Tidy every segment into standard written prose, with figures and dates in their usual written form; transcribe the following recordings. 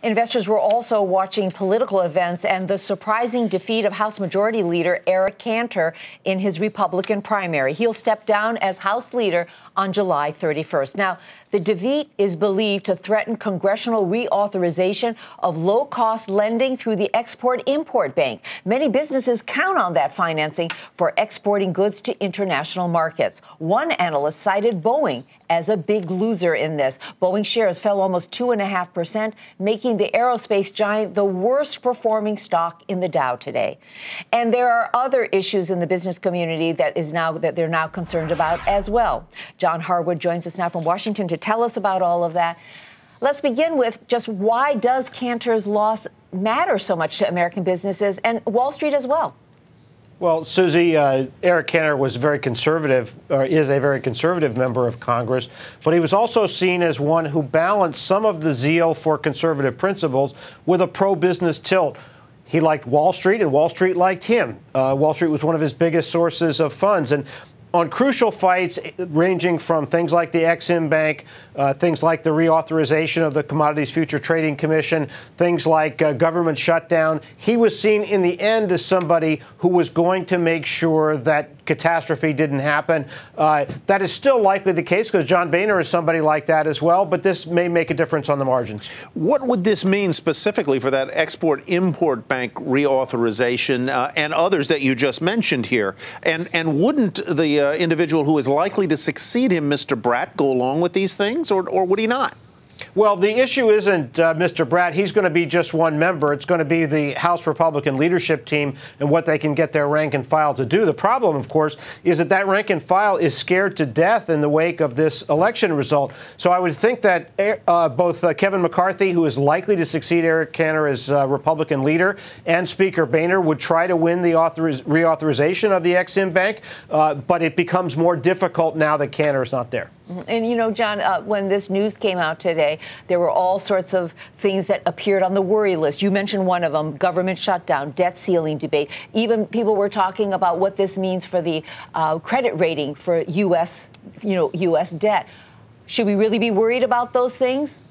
Investors were also watching political events and the surprising defeat of House Majority Leader Eric Cantor in his Republican primary. He'll step down as House Leader on July 31st. Now, the defeat is believed to threaten congressional reauthorization of low-cost lending through the Export-Import Bank. Many businesses count on that financing for exporting goods to international markets. One analyst cited Boeing as a big loser in this. Boeing shares fell almost 2.5%, making the aerospace giant the worst performing stock in the Dow today. And there are other issues in the business community that they're now concerned about as well. John Harwood joins us now from Washington to tell us about all of that. Let's begin with just why does Cantor's loss matter so much to American businesses and Wall Street as well? Well, Susie, Eric Cantor was very conservative, or is a very conservative member of Congress, but he was also seen as one who balanced some of the zeal for conservative principles with a pro-business tilt. He liked Wall Street, and Wall Street liked him. Wall Street was one of his biggest sources of funds. And on crucial fights ranging from things like the Exim Bank, things like the reauthorization of the Commodities Future Trading Commission, things like government shutdown, he was seen in the end as somebody who was going to make sure that catastrophe didn't happen. That is still likely the case because John Boehner is somebody like that as well, but this may make a difference on the margins. What would this mean specifically for that Export-Import Bank reauthorization and others that you just mentioned here? And wouldn't the individual who is likely to succeed him, Mr. Bratt, go along with these things, or would he not? Well, the issue isn't Mr. Bratt. He's going to be just one member. It's going to be the House Republican leadership team and what they can get their rank and file to do. The problem, of course, is that rank and file is scared to death in the wake of this election result. So I would think that both Kevin McCarthy, who is likely to succeed Eric Cantor as Republican leader, and Speaker Boehner would try to win the reauthorization of the Exim Bank, but it becomes more difficult now that Cantor is not there. And, you know, John, when this news came out today, there were all sorts of things that appeared on the worry list. You mentioned one of them, government shutdown, debt ceiling debate. Even people were talking about what this means for the credit rating for U.S. debt. Should we really be worried about those things?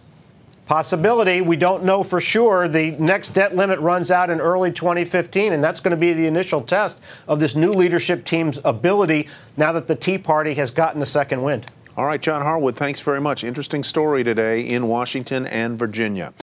Possibility. We don't know for sure. The next debt limit runs out in early 2015, and that's going to be the initial test of this new leadership team's ability now that the Tea Party has gotten a second wind. All right, John Harwood, thanks very much. Interesting story today in Washington and Virginia.